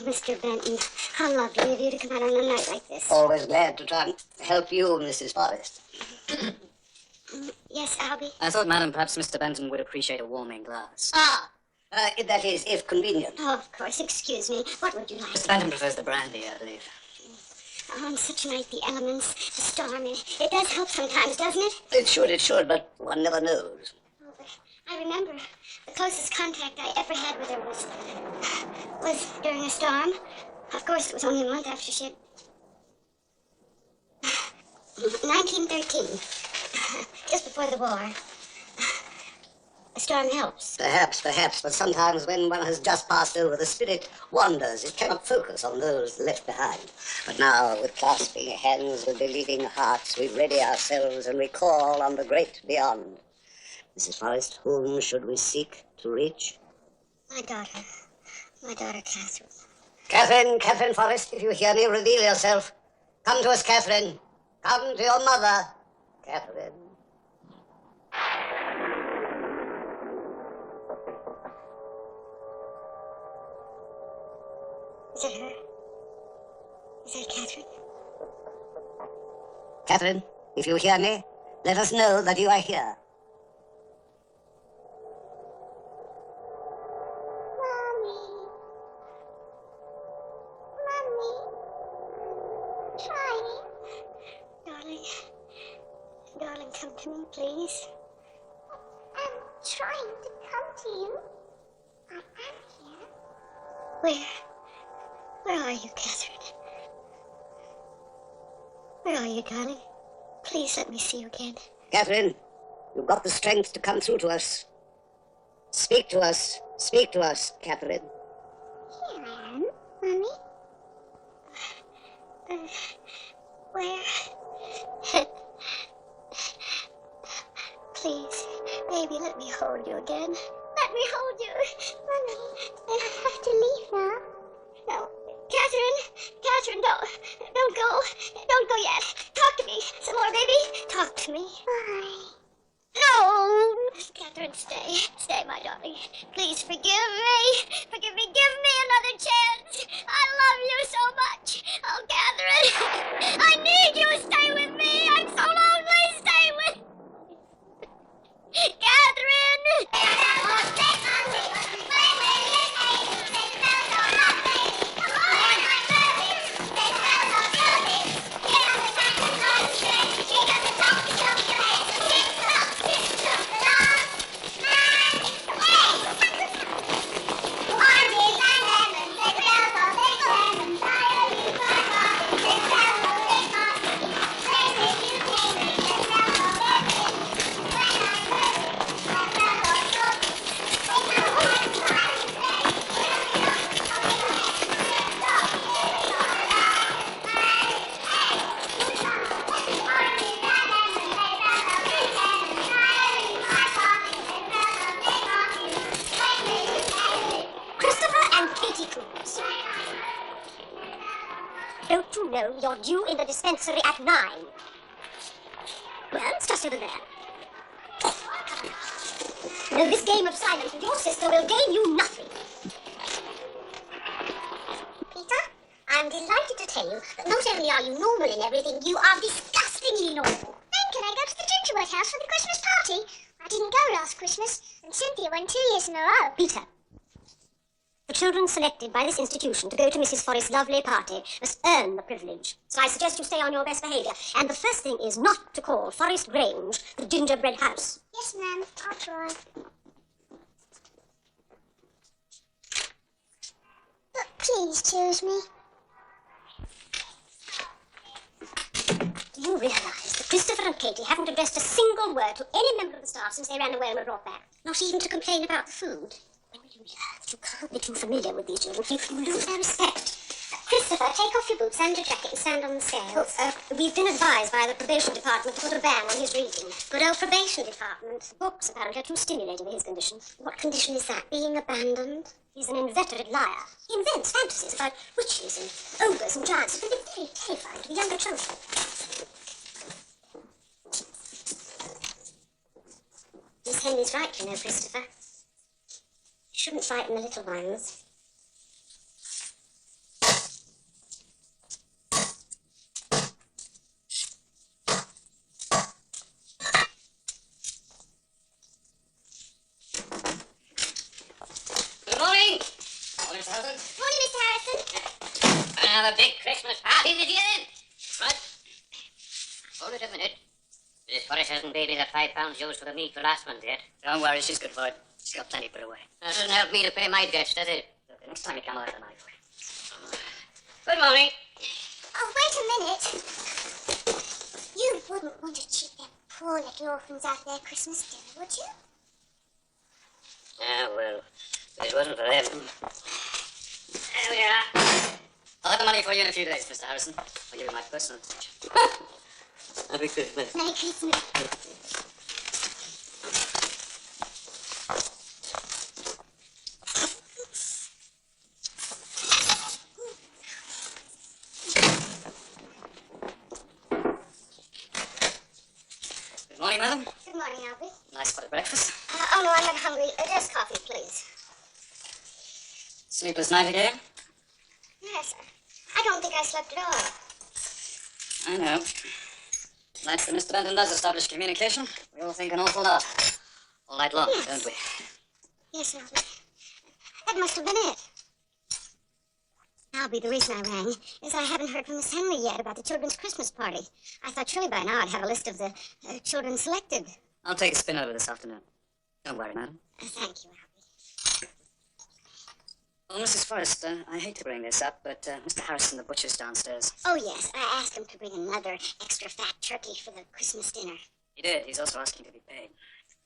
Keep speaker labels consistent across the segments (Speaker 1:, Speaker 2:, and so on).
Speaker 1: Mr. Benton, how lovely of you to come out on a night like this.
Speaker 2: Always glad to try and help you, Mrs. Forrest.
Speaker 1: Yes, Albie?
Speaker 3: I thought, madam, perhaps Mr. Benton would appreciate a warming glass.
Speaker 2: That is, if convenient.
Speaker 1: Oh, of course. Excuse me. What would you like?
Speaker 3: Mr. Benton prefers the brandy, I believe.
Speaker 1: Oh, on such a night, the elements, the storm, it does help sometimes, doesn't it?
Speaker 2: It should, but one never knows.
Speaker 1: Oh, but I remember the closest contact I ever had with her was during a storm. Of course, it was only a month after she had... 1913. Just before the war. A storm helps.
Speaker 2: Perhaps, but sometimes when one has just passed over, the spirit wanders. It cannot focus on those left behind. But now, with clasping hands, with believing hearts, we ready ourselves and we call on the great beyond. Mrs. Forrest, whom should we seek to reach?
Speaker 1: My daughter, Catherine.
Speaker 2: Catherine Forrest, if you hear me, reveal yourself. Come to us, Catherine. Come to your mother, Catherine.
Speaker 1: Is it her? Is that Catherine?
Speaker 2: Catherine, if you hear me, let us know that you are here.
Speaker 1: Darling, come to me, please.
Speaker 4: I'm trying to come to you. I am here.
Speaker 1: Where are you, Catherine? Where are you, darling? Please let me see you again.
Speaker 2: Catherine, you've got the strength to come through to us. Speak to us, Catherine.
Speaker 4: Here I am, Mommy.
Speaker 1: Where? Please, baby, let me hold you again. Let me hold you.
Speaker 4: Mommy, I have to leave now.
Speaker 1: No, Catherine, don't go. Don't go yet. Talk to me some more, baby. Talk to me.
Speaker 4: Bye.
Speaker 1: No! Catherine, stay, my darling. Please forgive me. Give me another chance. I love you so much. Oh, Catherine, I need you. Stay with me. I'm so lonely. Stay with me.
Speaker 5: Don't you know you're due in the dispensary at 9? Well, it's just over there. No, this game of silence with your sister will gain you nothing. Peter, I'm delighted to tell you that not only are you normal in everything, you are disgustingly normal.
Speaker 4: Then can I go to the gingerbread house for the Christmas party? I didn't go last Christmas, and Cynthia went 2 years in a row.
Speaker 5: Peter, the children selected by this institution to go to Mrs. Forrest's lovely party must earn the privilege. So I suggest you stay on your best behaviour. And the first thing is not to call Forest Grange the gingerbread house.
Speaker 4: Yes, ma'am. I'll try. Please choose me.
Speaker 5: Do you realise that Christopher and Katie haven't addressed a single word to any member of the staff since they ran away and were brought back? Not even to complain about the food. When will you learn that you can't be too familiar with these children? You lose their respect. Christopher, take off your boots and your jacket and stand on the scales. We've been advised by the probation department to put a ban on his reading. Good old probation department. Books apparently are too stimulating for his condition. What condition is that? Being abandoned? He's an inveterate liar. He invents fantasies about witches and ogres and giants. It's really very terrifying to the younger children. Miss Henley's right, you know, Christopher. You shouldn't frighten the little ones.
Speaker 2: Morning, Mr. Harrison.
Speaker 4: Morning, Mr. Harrison.
Speaker 2: I have a big Christmas party this year. Right. Hold it a minute. Mrs. Forrest hasn't paid me the £5 used for the meat for last month yet.
Speaker 3: Don't worry, she's good for it. She's got plenty put away.
Speaker 2: That doesn't help me to pay my debts, does it? Look, next time you come out of the night. Good morning.
Speaker 4: Oh, wait a minute. You wouldn't want to cheat them poor little orphans out of their Christmas dinner, would you?
Speaker 2: Ah, well, if it wasn't for them. There we are.
Speaker 3: I'll have the money for you in a few days, Mr. Harrison. I'll give you my personal touch.
Speaker 2: Happy Christmas.
Speaker 4: Merry Christmas.
Speaker 3: Good morning, madam.
Speaker 4: Good morning, Albie.
Speaker 3: Nice pot of breakfast.
Speaker 4: Oh, no, I'm not hungry. Just coffee, please.
Speaker 3: Sleepless night again?
Speaker 4: Yes, I don't think I slept at all.
Speaker 3: I know. Nights that Mr. Benton does establish communication, we all think an awful lot. All night long,
Speaker 4: Yes.
Speaker 3: don't we?
Speaker 4: Yes, Albie. That must have been it. Albie, the reason I rang is I haven't heard from Miss Henry yet about the children's Christmas party. I thought surely by now I'd have a list of the children selected.
Speaker 3: I'll take a spin over this afternoon. Don't worry, madam.
Speaker 4: Thank you, Albie.
Speaker 3: Well, Mrs. Forrest, I hate to bring this up, but Mr. Harrison, the butcher's downstairs.
Speaker 4: Oh, yes, I asked him to bring another extra fat turkey for the Christmas dinner.
Speaker 3: He did. He's also asking to be paid.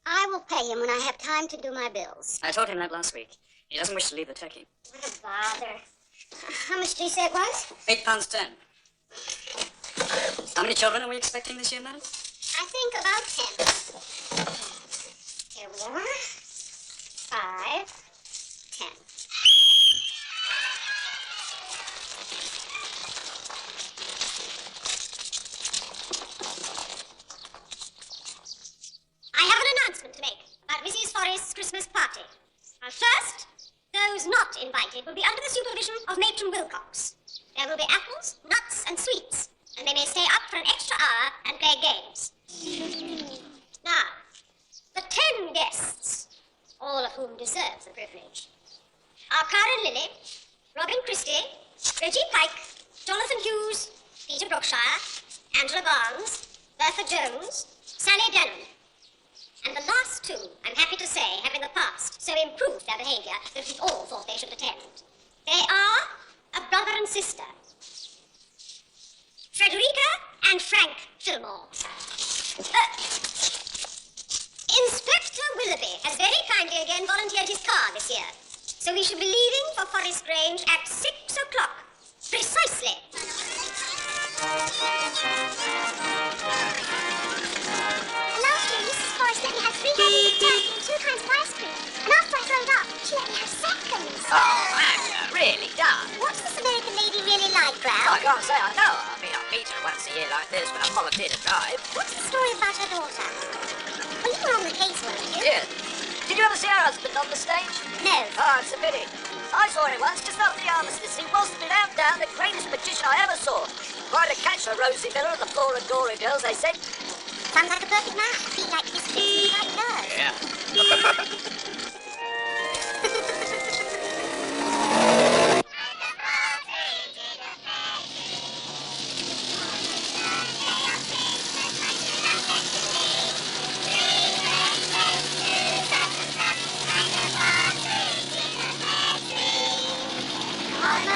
Speaker 4: I will pay him when I have time to do my bills.
Speaker 3: I told him that last week. He doesn't wish to leave the turkey.
Speaker 4: What a bother. How much did you say it was?
Speaker 3: £8.10. How many children are we expecting this year, madam?
Speaker 4: I think about 10. Here we are. 5, 10.
Speaker 5: I have an announcement to make about Mrs. Forrest's Christmas party. First, those not invited will be under the supervision of Matron Wilcox. There will be apples, nuts, and sweets, and they may stay up for an extra hour and play games. Now, the 10 guests, all of whom deserve the privilege, are Karen Lilly, Robin Christie, Reggie Pike, Jonathan Hughes, Peter Brookshire, Angela Barnes, Bertha Jones, Sally Denham. And the last two, I'm happy to say, have in the past so improved their behaviour that we all thought they should attend. They are a brother and sister, Frederica and Frank Fillmore. Inspector Willoughby has very kindly again volunteered his car this year, so we should be leaving for Forest Grange at 6 o'clock, precisely.
Speaker 4: Last year, Mrs. Forrest let me have 3 bottles of turkey and 2 kinds of ice cream. And after I threw it up, she let me have seconds.
Speaker 6: Oh, that's really done.
Speaker 4: What's this American lady really like,
Speaker 6: I
Speaker 4: Ralph?
Speaker 6: can't say I know. I mean, I meet her once a year like this when I volunteer to drive.
Speaker 4: What's the story about her daughter? Well, you were on the case, weren't you?
Speaker 6: Yeah. Did you ever see her husband on the stage?
Speaker 4: No.
Speaker 6: Oh, it's a pity. I saw him once, just after the armistice. He was, without doubt, the greatest magician I ever saw. Quite a catch for Rosie Miller and the Flora Dora girls, they said.
Speaker 4: Sounds like a perfect match. He like his food, like hers.
Speaker 6: Yeah.
Speaker 4: On the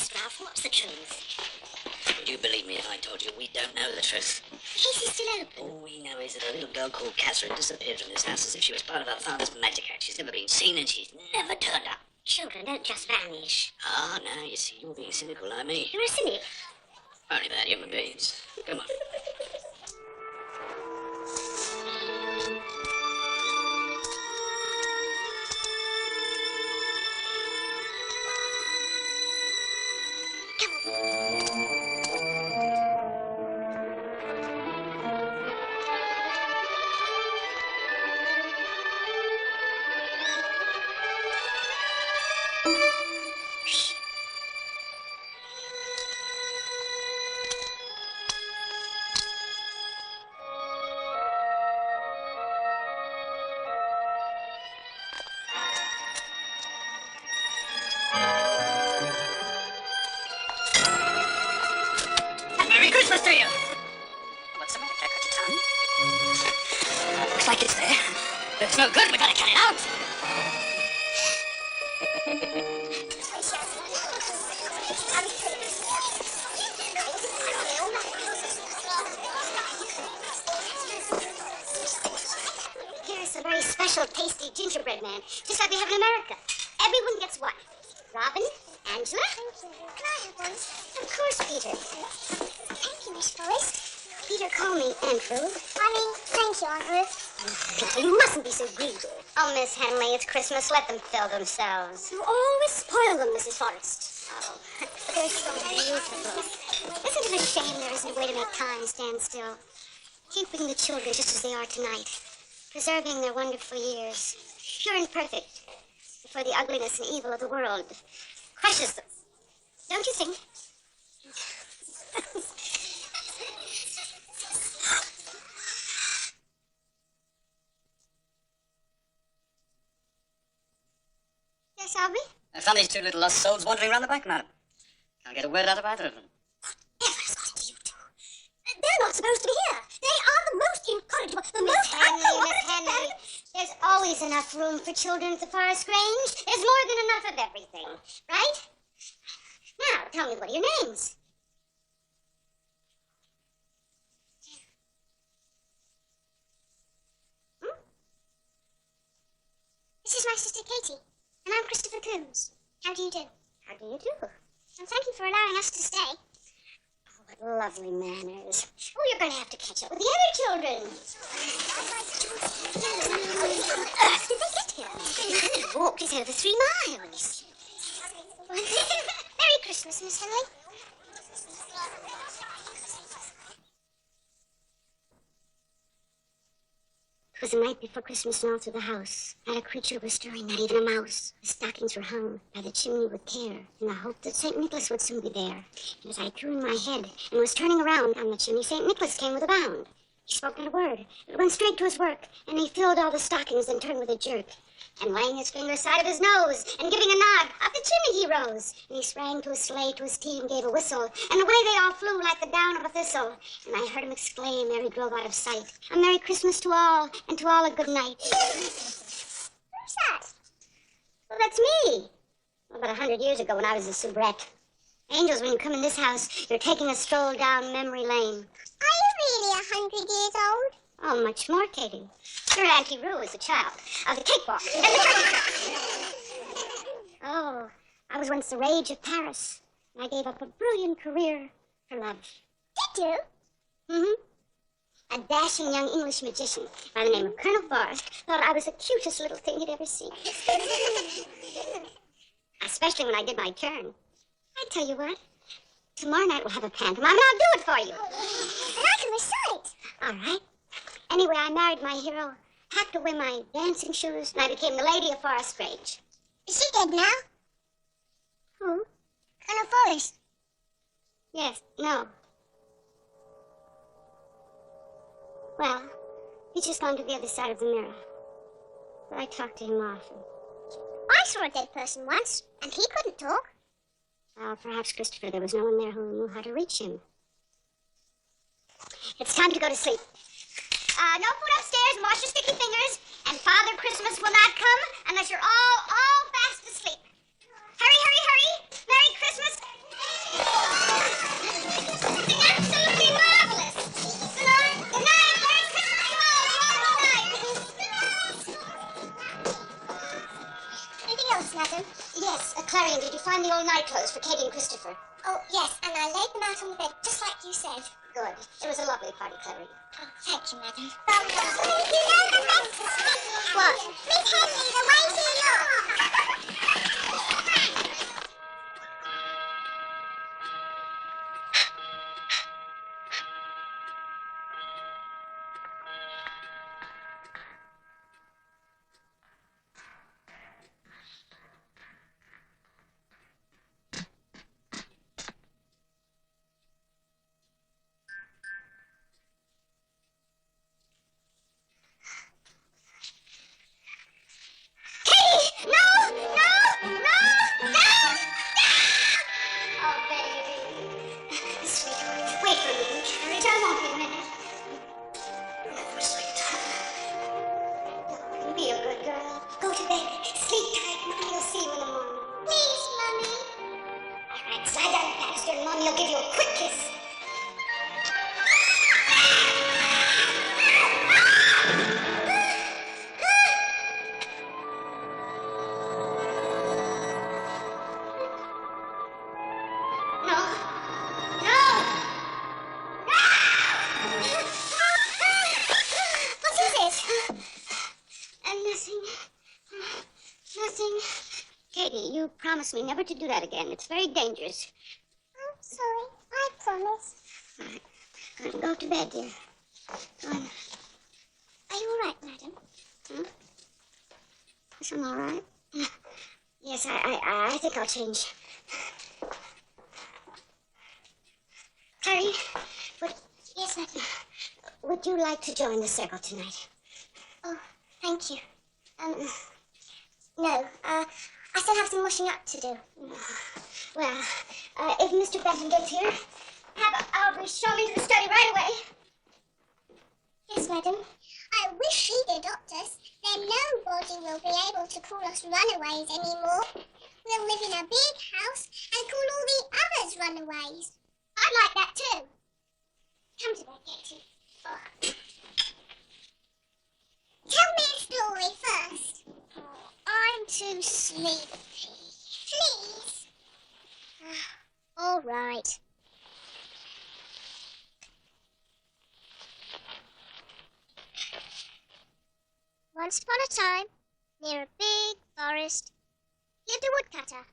Speaker 5: honest, Ralph. What's the truth?
Speaker 3: Would you believe me if I told you we don't know the truth?
Speaker 5: The case is still open.
Speaker 3: All we know is that a little girl called Catherine disappeared from this house as if she was part of her father's magic act. She's never been seen and she's never turned up.
Speaker 5: Children don't just vanish.
Speaker 3: Ah, now you see, you're being cynical like me.
Speaker 5: You're a cynic.
Speaker 3: Only bad human beings. Come on. Merry Christmas to you! What's the matter, Jack? Got your tongue? Looks like it's there. But it's no good. We gotta cut it out.
Speaker 5: Here's a very special, tasty gingerbread man, just like they have in America. Everyone gets one. Robin, Angela.
Speaker 4: Can I have one?
Speaker 5: Of course, Peter.
Speaker 4: Thank you, Miss Forrest.
Speaker 5: Peter, call me Aunt Ruth.
Speaker 4: Thank you, Aunt Ruth.
Speaker 5: You mustn't be so greedy.
Speaker 1: Oh, Miss Henley, it's Christmas. Let them fill themselves.
Speaker 5: You always spoil them, Mrs. Forrest.
Speaker 1: Oh.
Speaker 5: They're so beautiful. Isn't it a shame there isn't a way to make time stand still? Keeping the children just as they are tonight. Preserving their wonderful years. Pure and perfect. Before the ugliness and evil of the world crushes them. Don't you think? Yes, Albie?
Speaker 3: I found these two little lost souls wandering around the back, madam. Can't get a word out of either of them.
Speaker 5: Whatever's got into you two? They're not supposed to be here. They are the most incorrigible, the most
Speaker 1: Miss Henley, there's always enough room for children at the Forest Grange. There's more than enough of everything, right? Now, tell me, what are your names?
Speaker 4: This is my sister Katie, and I'm Christopher Coombs. How do you do?
Speaker 1: How do you do?
Speaker 4: And thank you for allowing us to stay.
Speaker 1: Oh, what lovely manners. Oh, you're going to have to catch up with the other children.
Speaker 5: Did they get here? They walked it over 3 miles.
Speaker 4: Merry Christmas, Miss Henley.
Speaker 5: It was the night before Christmas, and all through the house not a creature was stirring, not even a mouse. The stockings were hung by the chimney with care, in the hope that St. Nicholas would soon be there. And as I threw in my head and was turning around on the chimney, St. Nicholas came with a bound. He spoke not a word, but went straight to his work, and he filled all the stockings, then turned with a jerk. And laying his finger aside of his nose, and giving a nod, up the chimney he rose. And he sprang to his sleigh, to his team, gave a whistle, and away they all flew like the down of a thistle. And I heard him exclaim ere he drove out of sight, "A Merry Christmas to all, and to all a good night."
Speaker 4: Who's that?
Speaker 5: Well, that's me. About 100 years ago when I was a soubrette. Angels, when you come in this house, you're taking a stroll down memory lane.
Speaker 4: Are you really 100 years old?
Speaker 5: Oh, much more, Katie. Your Auntie Rue is a child of the cakewalk and the turkey trot. Oh, I was once the rage of Paris, and I gave up a brilliant career for love.
Speaker 4: Did you?
Speaker 5: Mm-hmm. A dashing young English magician by the name of Colonel Forrest thought I was the cutest little thing he'd ever seen. Especially when I did my turn. I tell you what, tomorrow night we'll have a pantomime, and I'll do it for you.
Speaker 4: And I can recite.
Speaker 5: All right. Anyway, I married my hero, packed away my dancing shoes, and I became the lady of Forest Grange.
Speaker 4: Is she dead now?
Speaker 5: Who?
Speaker 4: Colonel Forrest.
Speaker 5: Yes, no. Well, he's just gone to the other side of the mirror. But I talk to him often.
Speaker 4: I saw a dead person once, and he couldn't talk.
Speaker 5: Well, perhaps, Christopher, there was no one there who knew how to reach him. It's time to go to sleep. No food upstairs, and wash your sticky fingers, and Father Christmas will not come unless you're all fast asleep. Hurry, hurry, hurry! Merry Christmas!
Speaker 1: Katie and Christopher.
Speaker 4: Oh, yes, and I laid them out on the bed, just like you said.
Speaker 1: Good. It was a lovely party, Clary.
Speaker 4: Oh, thank you, madam. You know the best to speak.
Speaker 1: What?
Speaker 4: Miss Henley, the way she looks.
Speaker 1: Oh, baby. Sweetheart, wait for me, carriage. I won't be a minute. Never, sweetheart. Be a good girl. Go to bed. Sleep tight. Mommy will see you in the morning.
Speaker 4: Please, Mummy.
Speaker 1: All right, slide down the banister and Mommy will give you a quick kiss. No. No!
Speaker 4: What is it?
Speaker 1: Nothing. Nothing. Katie, you promised me never to do that again. It's very dangerous.
Speaker 4: I'm sorry. I promise.
Speaker 1: All right. Go to bed, dear. Go on.
Speaker 4: Are you all right, madam?
Speaker 1: Huh? Yes, I'm all right. Yes, I think I'll change. Harry,
Speaker 4: Yes, madam.
Speaker 1: would you like to join the circle tonight?
Speaker 4: Oh, thank you. No. I still have some washing up to do.
Speaker 1: Well, if Mr. Benton gets here, have Aubrey show me to the study right away.
Speaker 4: Yes, madam. I wish she did, doctors. Then nobody will be able to call us runaways anymore. We'll live in a big house and call all the others runaways.
Speaker 1: I'd like that too.
Speaker 4: Come to bed, Katie. Tell me a story first. I'm too sleepy. Please.
Speaker 1: All right.
Speaker 4: Once upon a time, near a big forest, lived a woodcutter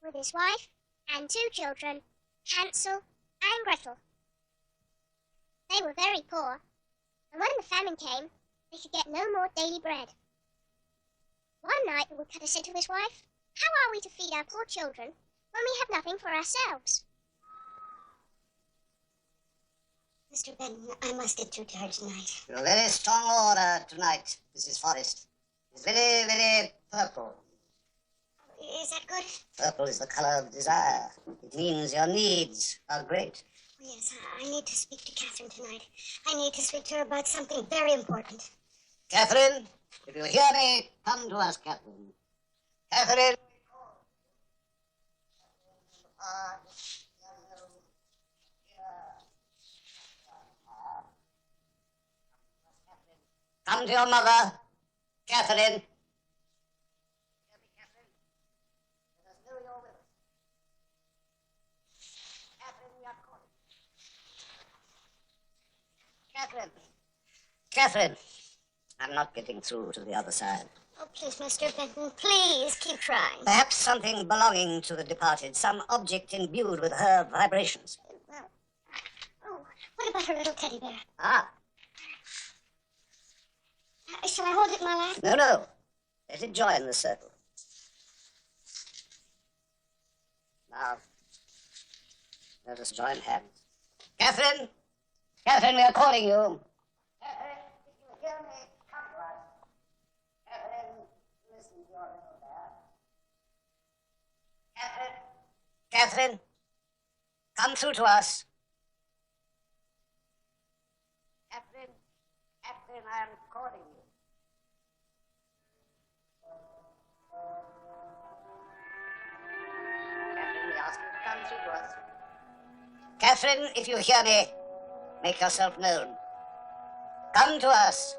Speaker 4: with his wife and 2 children, Hansel and Gretel. They were very poor, and when the famine came, they could get no more daily bread. One night the woodcutter said to his wife, "How are we to feed our poor children when we have nothing for ourselves?"
Speaker 1: Mr. Benton, I must get through to her tonight.
Speaker 2: Your very strong order tonight, Mrs. Forrest. It's very, very purple.
Speaker 1: Is that good?
Speaker 2: Purple is the color of desire. It means your needs are great.
Speaker 1: Yes, I need to speak to Catherine tonight. I need to speak to her about something very important.
Speaker 2: Catherine, if you hear me, come to us, Catherine. Catherine. Come to your mother, Catherine. Hear me, Catherine? Let us know you're with us. Catherine, we are calling. Catherine. Catherine. I'm not getting through to the other side.
Speaker 1: Oh, please, Mr. Benton, please keep trying.
Speaker 2: Perhaps something belonging to the departed, some object imbued with her vibrations.
Speaker 1: Well, oh, what about her little teddy bear?
Speaker 2: Ah,
Speaker 1: Shall I hold it in my lap?
Speaker 2: no, no. Let it join the circle. Now, let us join hands. Catherine! Catherine, we are calling you. Catherine, if you hear me, come to us. Catherine, listen to your little bear. Catherine! Catherine, come through to us. Catherine, Catherine, I am calling you. Catherine, we ask you to come through to us. Catherine, if you hear me, make yourself known. Come to us,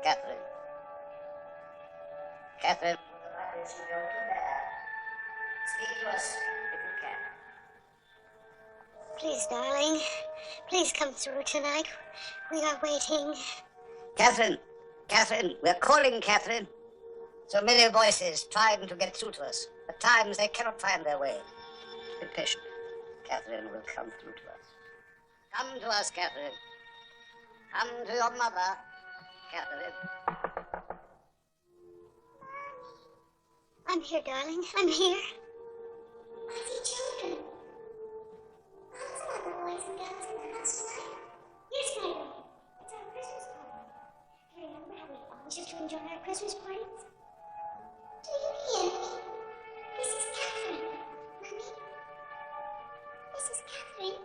Speaker 2: Catherine. Catherine, speak to us if you can.
Speaker 1: Please, darling. Please come through tonight. We are waiting.
Speaker 2: Catherine, we're calling Catherine. So many voices trying to get through to us. At times they cannot find their way. Be patient. Catherine will come through to us. Come to us, Catherine. Come to your mother, Catherine.
Speaker 1: I'm here, darling. I'm here.
Speaker 4: I see children. Lots of other boys and girls in the house tonight.
Speaker 5: Yes, Mary. It's our Christmas party. Do you remember how we always used to enjoy our Christmas parties?
Speaker 4: Do you hear me? This is Catherine. Mummy. This is Catherine.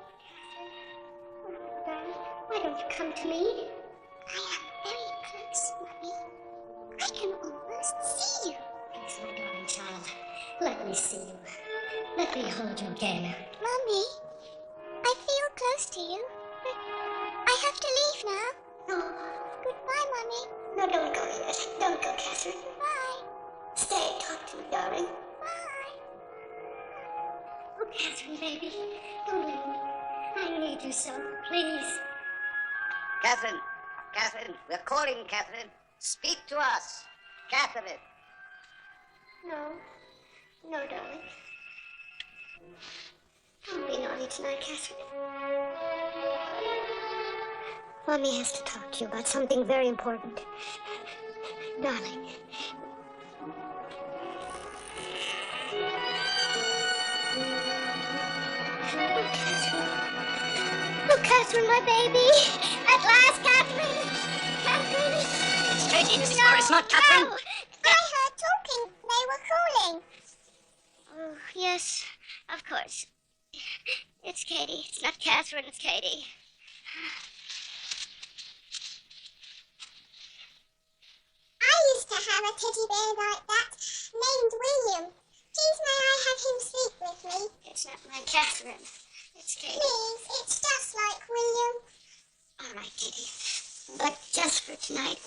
Speaker 1: Oh, darling, why don't you come to me?
Speaker 4: I am very close, Mummy. I can almost see you.
Speaker 1: Please, my darling child, let me see you. Let me hold you again.
Speaker 4: Mummy, I feel close to you, but I have to leave now.
Speaker 1: No,
Speaker 4: Goodbye, Mummy.
Speaker 1: no, don't go yet. Don't go, Catherine.
Speaker 4: Goodbye.
Speaker 1: Stay, talk to me, darling.
Speaker 4: Bye.
Speaker 1: Oh, Catherine, baby, don't leave me. I need you so, please.
Speaker 2: Catherine, we're calling Catherine. Speak to us, Catherine.
Speaker 1: No, darling. Don't be naughty tonight, Catherine. Mommy has to talk to you about something very important. Darling. Oh, Catherine, my baby. At last, Catherine. Catherine.
Speaker 3: It's Katie, Mrs. Forrest, not Catherine.
Speaker 1: No.
Speaker 4: I heard talking. They were calling.
Speaker 1: Oh, yes, of course. It's Katie. It's not Catherine, it's Katie.
Speaker 4: I used to have a teddy bear like that, named William. Please may I have him sleep with me?
Speaker 1: It's not my Catherine. It's Katie.
Speaker 4: Please, it's just like William.
Speaker 1: All right, Katie. But just for tonight,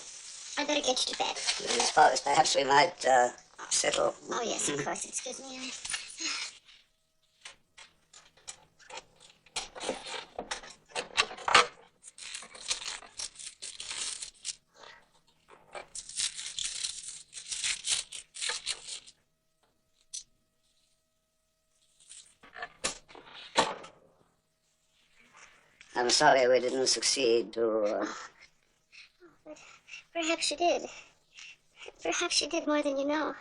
Speaker 1: I better get you to bed.
Speaker 2: Mrs. Forrest, perhaps we might settle.
Speaker 1: Oh, yes, of course. Excuse me.
Speaker 2: I'm sorry we didn't succeed to...
Speaker 1: But perhaps you did. Perhaps you did more than you know.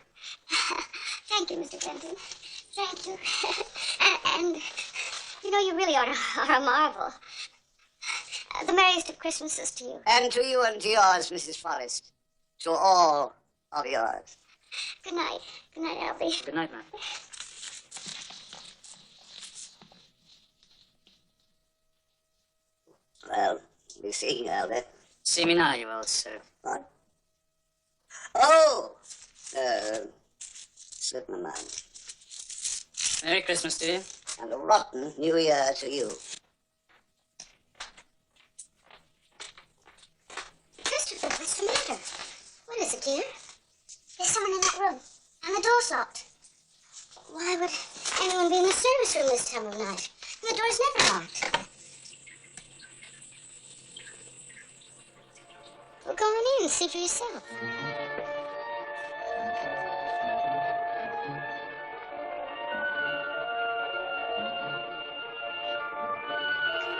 Speaker 1: Thank you, Mr. Benton. Thank you. and you know, you really are a marvel. The merriest of Christmases to you.
Speaker 2: And to you and to yours, Mrs. Forrest. To all of yours.
Speaker 1: Good night. Good night, Albie.
Speaker 3: Good night, ma'am.
Speaker 2: Well, be seeing you, Albert.
Speaker 3: See me now, you old sir.
Speaker 2: What? Oh! Slip my mind.
Speaker 3: Merry Christmas to you.
Speaker 2: And a rotten New Year to you.
Speaker 1: Christopher, what's the matter? What is it, dear? There's someone in that room, and the door's locked. Why would anyone be in the service room this time of night? The door's never locked. Well, go on in and see for yourself.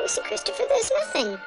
Speaker 1: Listen, Christopher, there's nothing.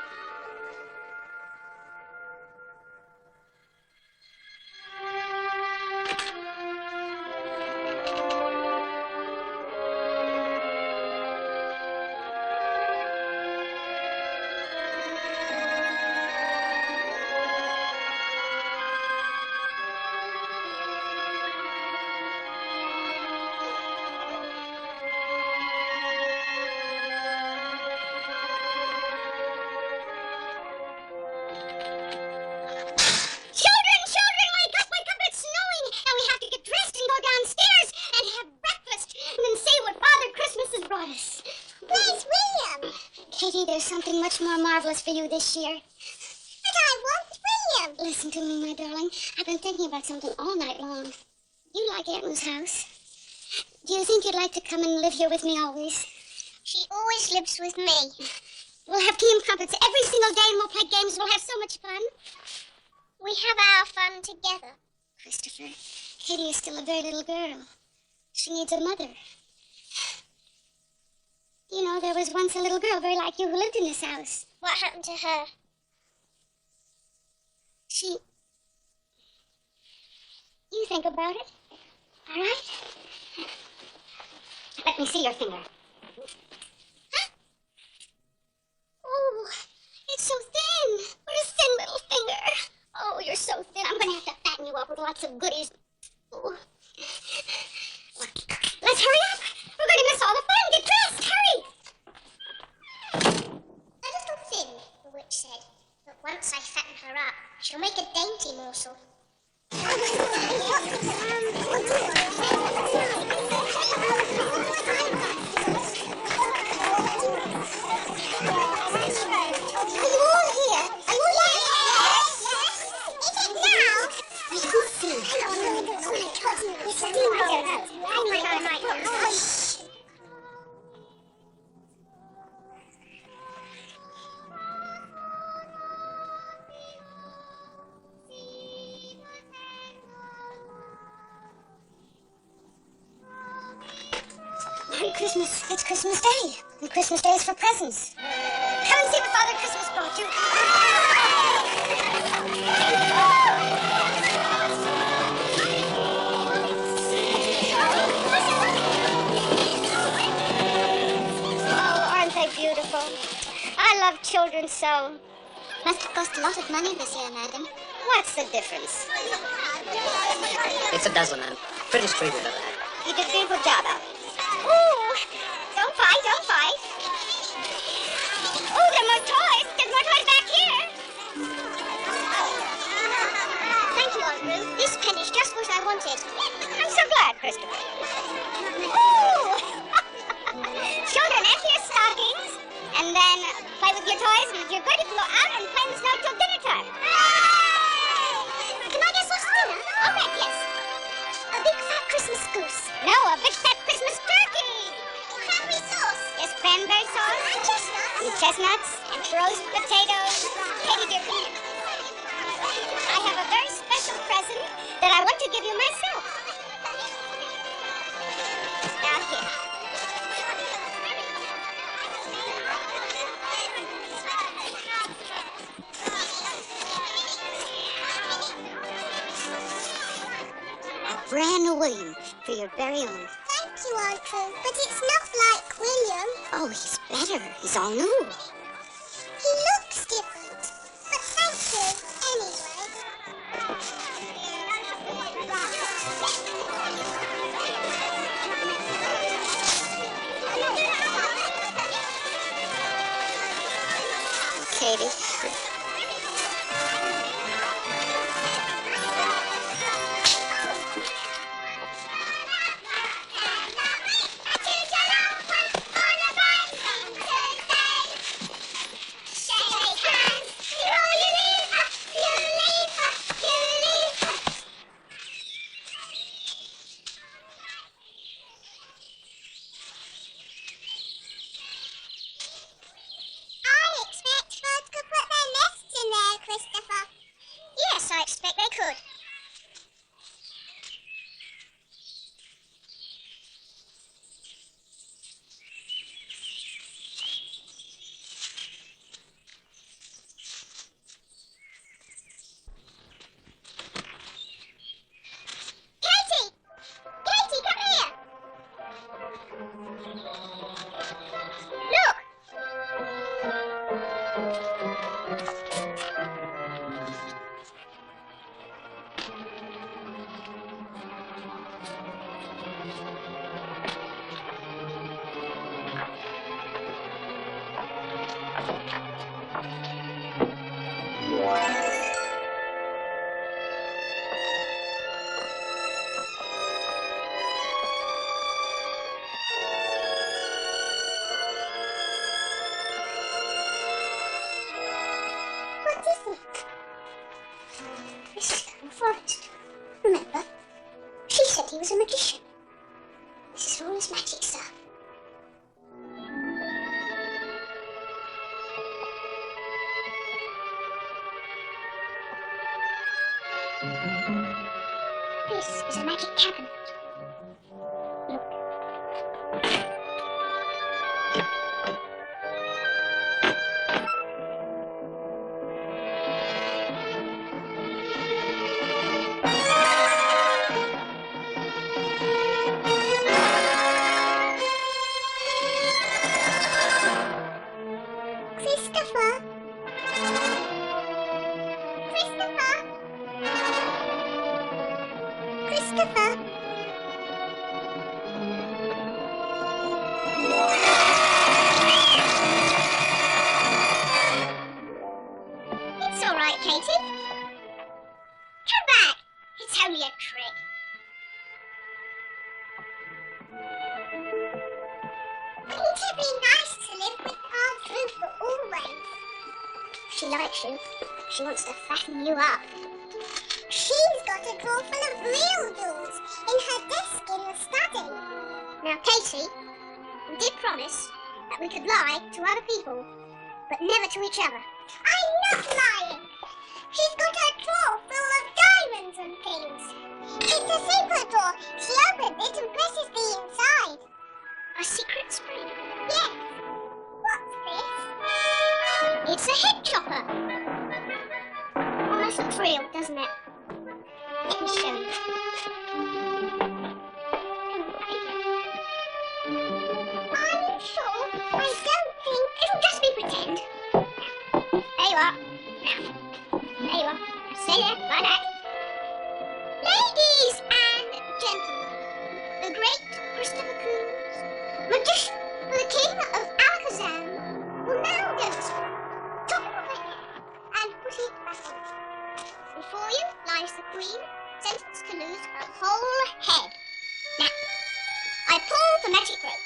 Speaker 1: There's something much more marvelous for you this year.
Speaker 4: But I want William.
Speaker 1: Listen to me, my darling. I've been thinking about something all night long. You like Aunt Lou's house. Do you think you'd like to come and live here with me always?
Speaker 4: She She always lives with me.
Speaker 1: We'll have tea and crumpets every single day and we'll play games. We'll have so much fun.
Speaker 4: We have our fun together.
Speaker 1: Christopher, Katie is still a very little girl. She needs a mother. You know, there was once a little girl very like you who lived in this house.
Speaker 4: What happened to her?
Speaker 1: You think about it, all right? Let me see your finger. Huh? Oh, it's so thin. What a thin little finger. Oh, you're so thin. I'm going to have to fatten you up with lots of goodies. Oh. Let's hurry up. We're going to miss all the fun. Get dressed. Hurry.
Speaker 4: A little thin, the witch said. But once I fatten her up, she'll make a dainty morsel.
Speaker 1: Merry Christmas. It's Christmas Day. And Christmas Day is for presents. Come and see what Father Christmas brought you. Oh, aren't they beautiful? I love children so. Must have cost a lot of money this year, madam. What's the difference?
Speaker 2: It's a dozen, and prettiest tree we've ever had.
Speaker 1: You did a beautiful job out. Ooh, don't fight, don't fight. Oh, there are more toys. There's more toys back here.
Speaker 4: Thank you, Aunt Ruth. This penny's just what I wanted.
Speaker 1: I'm so glad, Christopher. Ooh! Children, empty your stockings, and then play with your toys, and if you're good, you can go out and play in the snow till dinner time.
Speaker 4: Can I guess what's for dinner?
Speaker 1: All right, yes.
Speaker 4: A big fat Christmas goose.
Speaker 1: No, a big fat Christmas turkey.
Speaker 4: Cranberry sauce.
Speaker 1: Yes, cranberry sauce.
Speaker 4: And chestnuts.
Speaker 1: And chestnuts. And roast potatoes. Katie, dear, come here. I have a very special present that I want to give you myself. Now here. A brand new William for your very own.
Speaker 4: Thank you, Aunt Ruth, but it's not like William.
Speaker 1: Oh, he's better. He's all new.
Speaker 4: He looks different, but thank you anyway.
Speaker 1: Katie.
Speaker 4: I expect birds could put their nests in there, Christopher. Yes, I expect they could. Katie! Katie, come here! Look! What is it? This is from the forest. Remember? She said he was a magician. This is all his magic stuff. This is a magic cabin. Look. Christopher! Christopher! Christopher! It's all right, Katie. Come back. It's only a trick. Wouldn't it be nice to live with Aunt Ruth for always? She likes you. She wants to fatten you up. She's got a drawer full of real dolls in her desk in the study. Now, Katie, we did promise that we could lie to other people, but never to each other. I'm not lying. She's got a drawer full of diamonds and things. It's a secret drawer. She opens it and presses the inside. A secret spring? Yes. What's this? It's a head chopper. Almost looks real, doesn't it? Let me show you. I'm sure I don't think it'll just be pretend. There you are. Now, there you are. Now stay there, like that. Ladies and gentlemen, the great Christopher Coombs, magician for the king of Alakazam, will now demonstrate. Top of the head and put it back on. Before you lies the queen, sentenced to lose her whole head. Now, I pull the magic rope.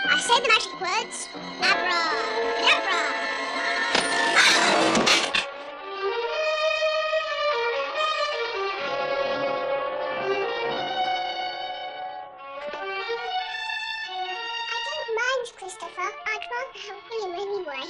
Speaker 4: I say the magic words, abracadabra. I don't mind, Christopher. I'd rather help him anyway.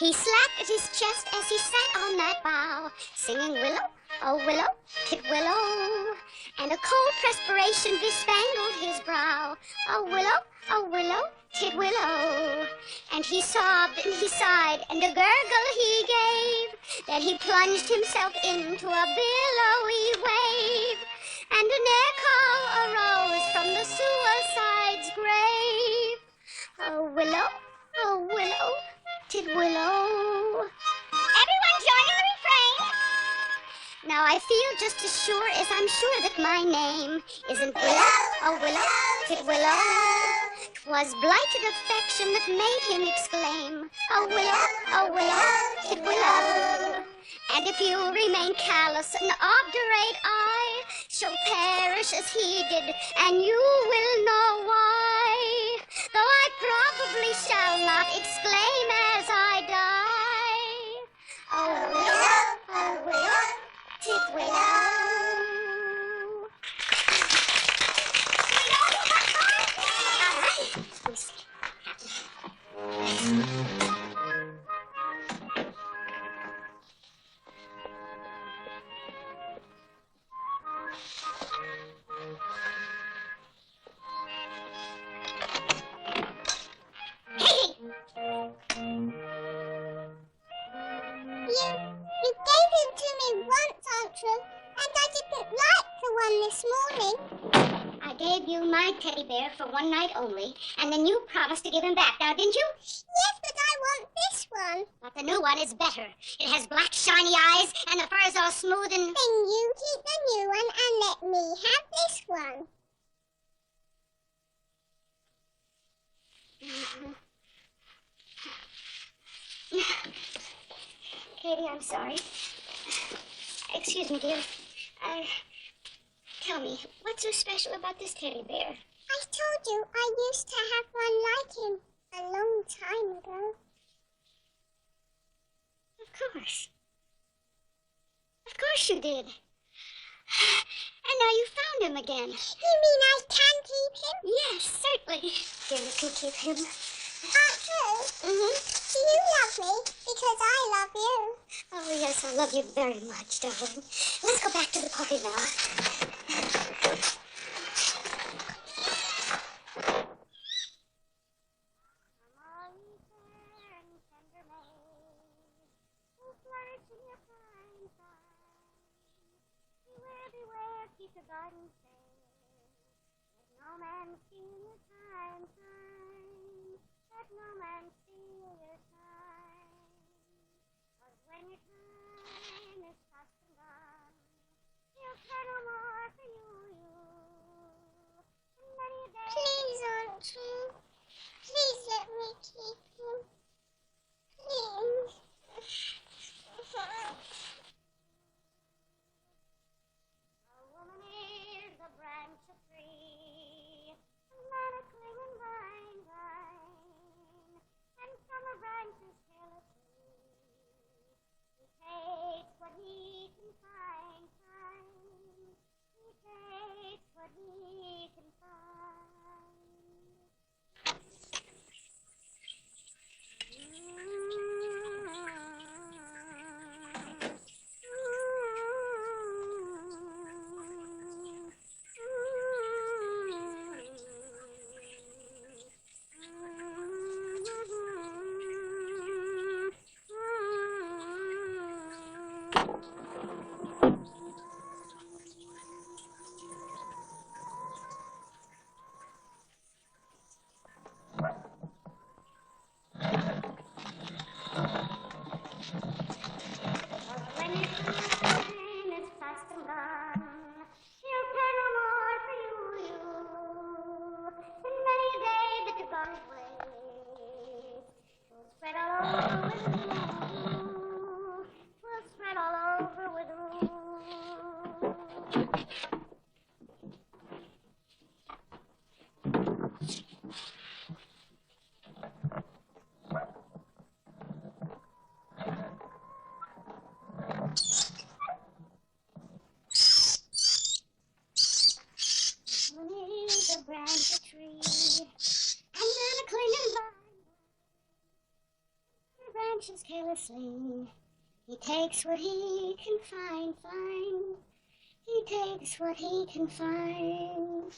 Speaker 4: He slapped at his chest as he sat on that bough, singing willow, oh willow, titwillow, and a cold perspiration bespangled his brow. Oh willow, titwillow. And he sobbed and he sighed and a gurgle he gave. Then he plunged himself into a billowy wave, and an echo arose from the suicide's grave. Oh willow, titwillow. Everyone joining the refrain. Now I feel just as sure as I'm sure that my name isn't Willow, oh willow, titwillow. 'Twas blighted affection that made him exclaim, oh willow, titwillow. And if you remain callous and obdurate, I shall perish as he did, and you will know why. Though I probably shall not exclaim as I die. Oh willow, titwillow. You gave him to me once, Auntie, and I didn't like the one this morning. I gave you my teddy bear for one night only, and then you promised to give him back, now didn't you? Yes, but I want this one. But the new one is better. It has black shiny eyes, and the fur is all smooth and... Then you keep the new one and let me have this one. Katie, I'm sorry. Excuse me, dear.
Speaker 1: Tell me, what's so special about this teddy bear?
Speaker 4: I told you I used to have one like him a long time ago.
Speaker 1: Of course. Of course you did. And now you found him again.
Speaker 4: You mean I can keep him?
Speaker 1: Yes, certainly. Here, you can keep him.
Speaker 4: True?
Speaker 1: Mm-hmm.
Speaker 4: Do you love me? Because I love you.
Speaker 1: Oh, yes, I love you very much, darling. Let's go back to the party now.
Speaker 4: Keep the garden safe. Let no man steal your time. Let no man steal your time. 'Cause when your time is past and gone, he'll care no more for you. And many a day. Please, Auntie. Please let me keep him. Please. Carelessly, he takes what he can find. He takes what he can find.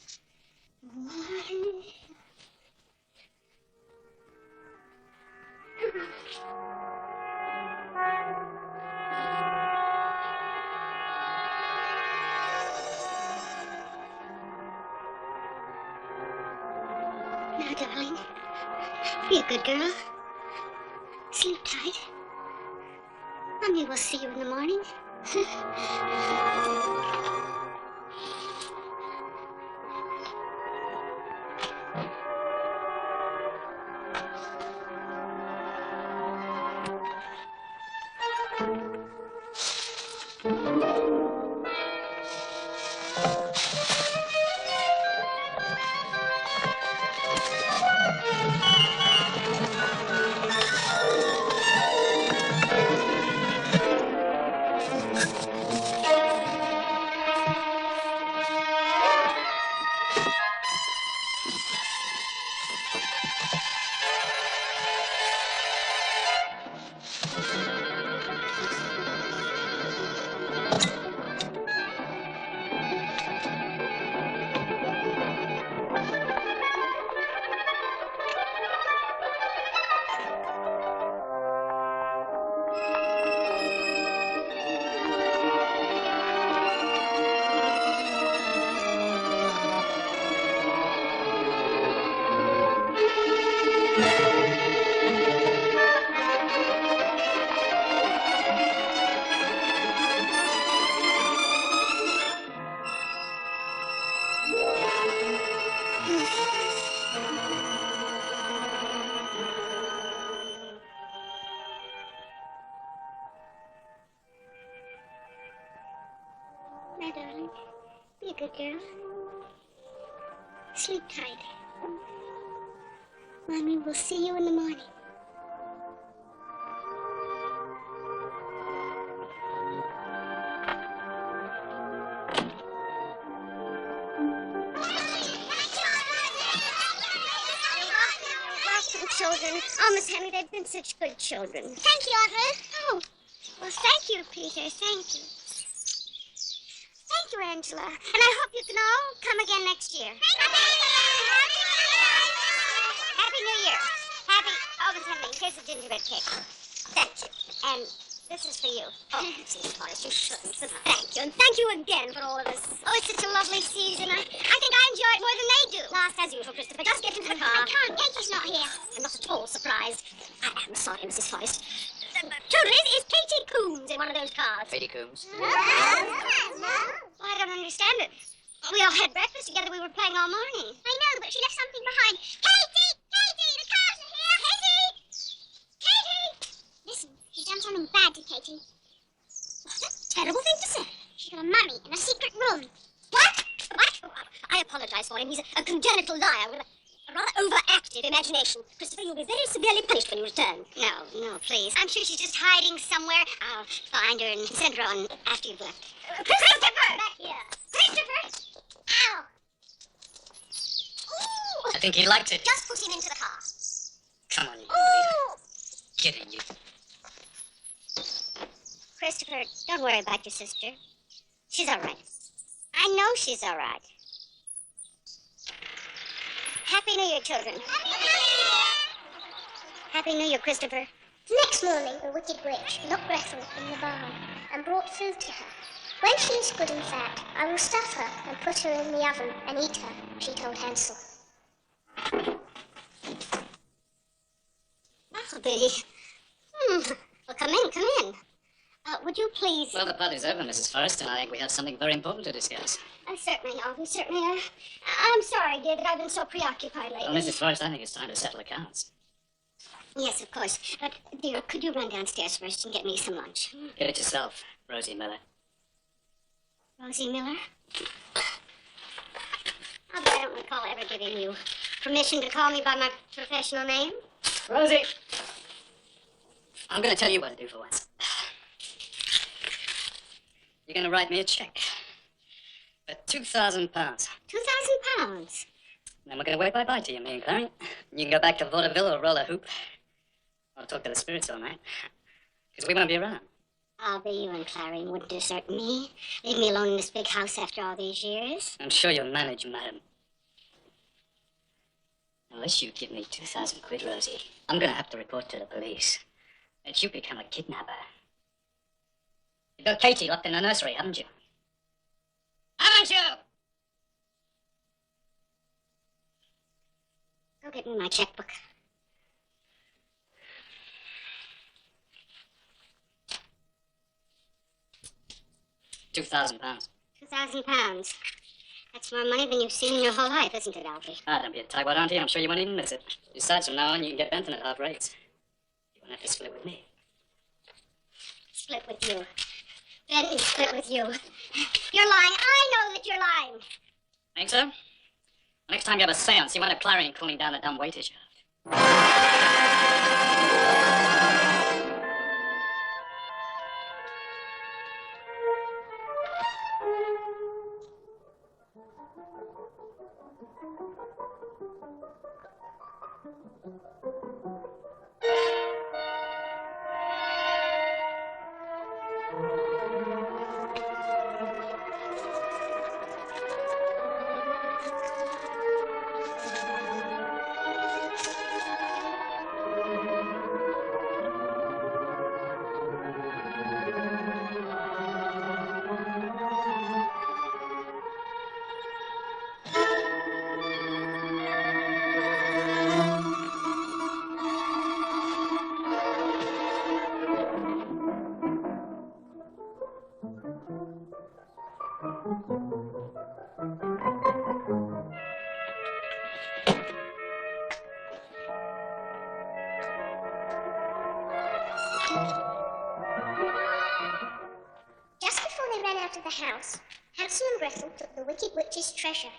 Speaker 1: Now, darling, be a good girl. Sleep tight. Mommy will see you in the morning. good girl. Sleep tight. Mommy will see you in the morning. Welcome, children. Oh, Miss Henry, they've been such good children.
Speaker 4: Thank you, Aunt Ruth.
Speaker 1: Oh, well, thank you, Peter. Thank you. Thank you, Angela. And I hope you can all come again next year. Happy New Year. Oh, Miss Henry, here's a gingerbread cake. Thank you. And this is for you. Oh, Mrs. Forrest, you shouldn't. Thank you. And thank you again for all of this. Oh, it's such a lovely season. I think I enjoy it more than they do. Last, as usual, Christopher, just get into the car.
Speaker 4: I can't. Katie's not here.
Speaker 1: I'm not at all surprised. I am sorry, Mrs. Forrest. Children, is Katie Coombs in one of those cars?
Speaker 3: Katie Coombs.
Speaker 1: No. I don't understand it. We all had breakfast together. We were playing all morning.
Speaker 4: I know, but she left something behind. Katie! Katie! The cars are here! Katie! Katie! Listen, she's done something bad to Katie.
Speaker 1: What a terrible thing to say.
Speaker 4: She's got a mummy in a secret room.
Speaker 1: What? Oh, I apologize for him. He's a congenital liar with a rather overactive imagination. Christopher, you'll be very severely punished when you return. No, please. I'm sure she's just hiding somewhere. I'll find her and send her on after you've left. Christopher! Back here. Christopher! Ow! Ooh!
Speaker 3: I think he liked it.
Speaker 1: Just put him into the car.
Speaker 3: Come on, you
Speaker 1: Ooh!
Speaker 3: Get in, you.
Speaker 1: Christopher, don't worry about your sister. She's all right. I know she's all right. Happy New Year, children. Happy New Year, Christopher.
Speaker 4: Next morning, the wicked witch locked Gretel in the barn and brought food to her. When she is good and fat, I will stuff her and put her in the oven and eat her, she told Hansel.
Speaker 1: That'll be. Well, come in. Would you please...
Speaker 3: Well, the party's over, Mrs. Forrest, and I think we have something very important to discuss.
Speaker 1: Certainly, Auntie, certainly. I'm sorry, dear, that I've been so preoccupied lately.
Speaker 3: Well, Mrs. Forrest, I think it's time to settle accounts.
Speaker 1: Yes, of course. But, dear, could you run downstairs first and get me some lunch?
Speaker 3: Get it yourself, Rosie Miller.
Speaker 1: Rosie Miller? I don't recall ever giving you permission to call me by my professional name.
Speaker 3: Rosie! I'm going to tell you what to do for once. You're going to write me a check for £2,000.
Speaker 1: £2,000?
Speaker 3: Then we're going to wave bye-bye to you, me and Clarence. You can go back to vaudeville or roller hoop. Or talk to the spirits all night. Because we won't be around.
Speaker 1: I'll be you and Clary wouldn't desert me. Leave me alone in this big house after all these years.
Speaker 3: I'm sure you'll manage, madam. Unless you give me 2,000 quid, Rosie, I'm going to have to report to the police that you become a kidnapper. You've got Katie locked in the nursery, haven't you? Haven't you?
Speaker 1: Go get me my checkbook.
Speaker 3: £2,000.
Speaker 1: £2,000. That's more money than you've seen in your whole life, isn't it, Alfie?
Speaker 3: Ah, don't be a tightwad, Auntie. I'm sure you won't even miss it. Besides, from now on, you can get Benton at half rates. You won't have to split with me.
Speaker 1: Split with you. Benton split with you. You're lying. I know that you're lying.
Speaker 3: Think so? Next time you have a seance, you won't have Clarion cooling down the dumb waiter shaft.
Speaker 4: Just before they ran out of the house, Hansel and Gretel took the wicked witch's treasure.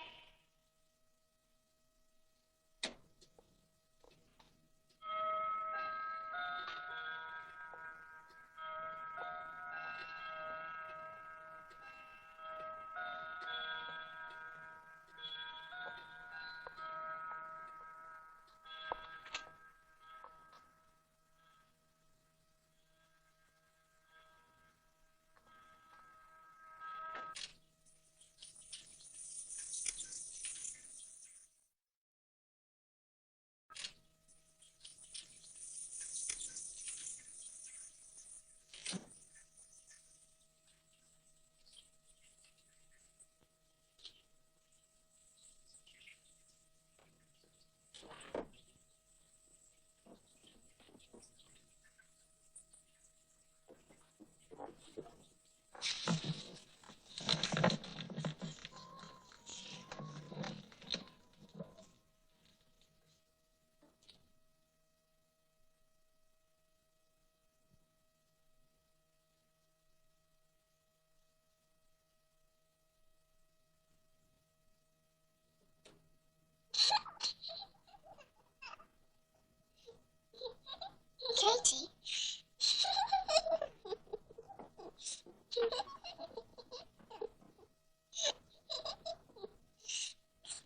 Speaker 4: Katie?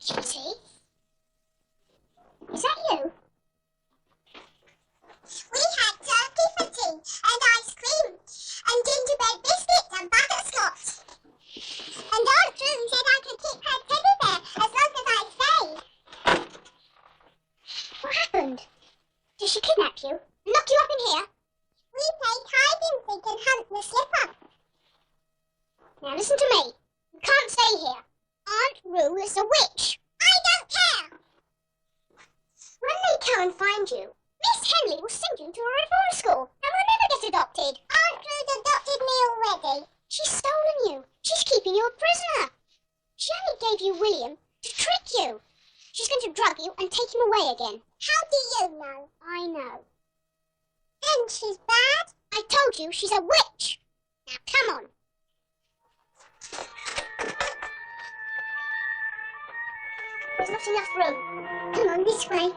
Speaker 4: Katie? Is that you?
Speaker 5: We had turkey for tea, and ice cream, and gingerbread biscuits and butterscotch. And Aunt Drew said I could keep her teddy bear as long as I stayed.
Speaker 4: What happened? Did she kidnap you? Lock you up in here?
Speaker 5: We played hide and seek and hunt the slipper.
Speaker 4: Now listen to me. You can't stay here. Aunt Rue is a witch.
Speaker 5: I don't care.
Speaker 4: When they come and find you, Miss Henley will send you to a reform school and will never get adopted.
Speaker 5: Aunt Ruth adopted me already.
Speaker 4: She's stolen you. She's keeping you a prisoner. She only gave you William to trick you. She's going to drug you and take him away again.
Speaker 5: How do you know?
Speaker 4: I know.
Speaker 5: And she's bad?
Speaker 4: I told you she's a witch. Now come on. There's not enough room.
Speaker 5: Come on, this way.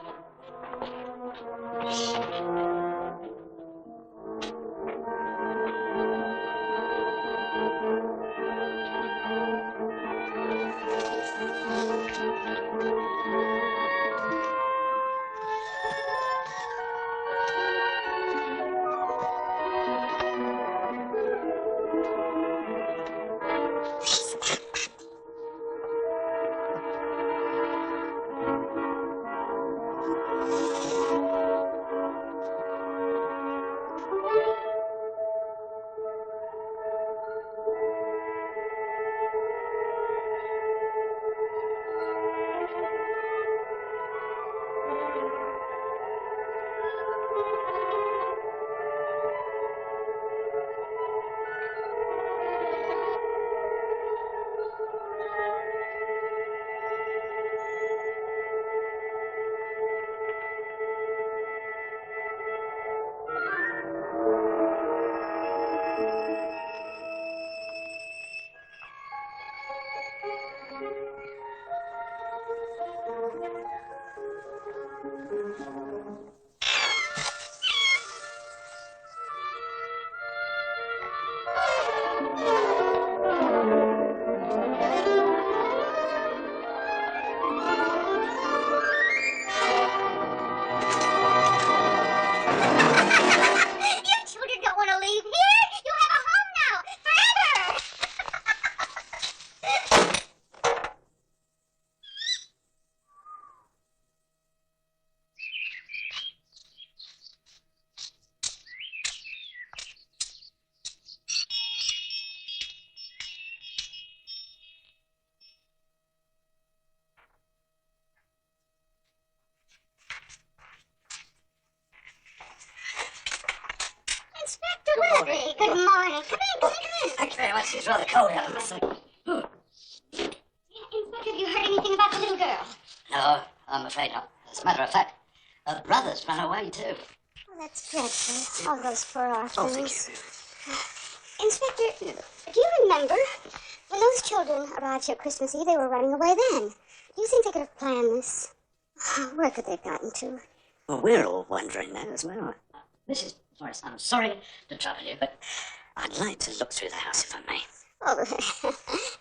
Speaker 4: Good morning. Come in, come in.
Speaker 3: Thank you very much. It's rather cold out, I must say.
Speaker 4: Inspector, have you heard anything about the little girl?
Speaker 3: No, I'm afraid not. As a matter of fact, her brother's run away too.
Speaker 4: Oh, that's dreadful. All those poor orphans.
Speaker 3: Oh, thank you.
Speaker 4: Inspector, do you remember
Speaker 1: When those children arrived here Christmas Eve, they were running away then. Do you think they could have planned this? Where could they have gotten to?
Speaker 2: Well, we're all wondering that as well.
Speaker 3: Mrs. Forrest, I'm sorry to trouble you, but
Speaker 2: I'd like to look through the house, if I may.
Speaker 1: Oh,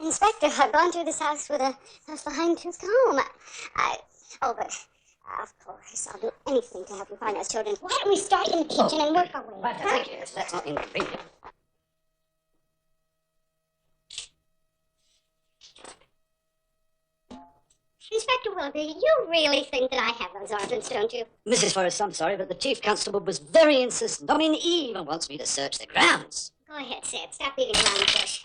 Speaker 1: Inspector, I've gone through this house with a fine-tooth comb. But of course, I'll do anything to help you find those children. Why don't we start in the kitchen and work our way?
Speaker 3: right, thank you. That's not inconvenient.
Speaker 1: Inspector Willoughby, you really think that I have those orphans, don't you?
Speaker 2: Mrs. Forrest, I'm sorry, but the Chief Constable was very insistent. I mean, he even wants me to search the grounds.
Speaker 1: Go ahead, Sid. Stop beating around the bush.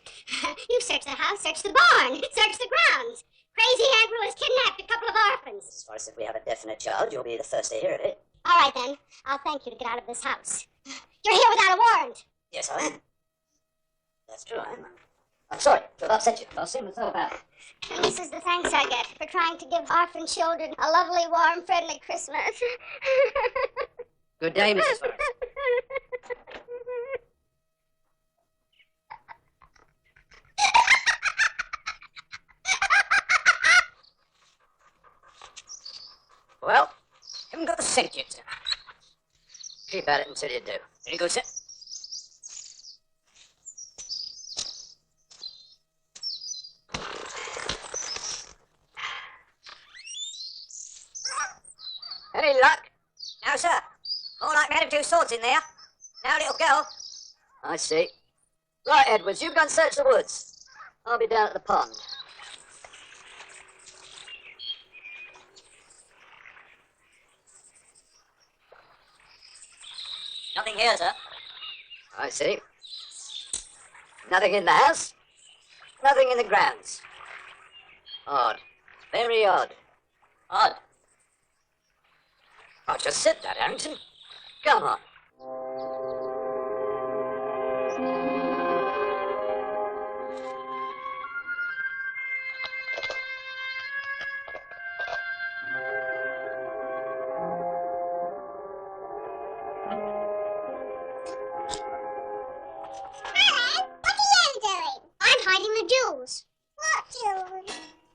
Speaker 1: You search the house, search the barn, search the grounds. Crazy Andrew has kidnapped a couple of orphans.
Speaker 2: Mrs. Forrest, if we have a definite charge, you'll be the first to hear of it.
Speaker 1: All right, then. I'll thank you to get out of this house. You're here without a warrant.
Speaker 2: Yes, I am. That's true, I am. I'm sorry to have upset you. I'll see what's all about.
Speaker 1: And this is the thanks I get for trying to give orphan children a lovely, warm, friendly Christmas.
Speaker 2: Good day, Mrs. Forrest. Well, haven't got the scent yet, sir. Keep at it until you do. Here you go, sir. Any luck? No, sir. More like we had 2 swords in there. Now, little girl. I see. Right, Edwards, you go and search the woods. I'll be down at the pond.
Speaker 6: Nothing here, sir.
Speaker 2: I see. Nothing in the house. Nothing in the grounds. Odd. Very odd.
Speaker 6: Odd.
Speaker 2: I just said that, Harrington. Come on.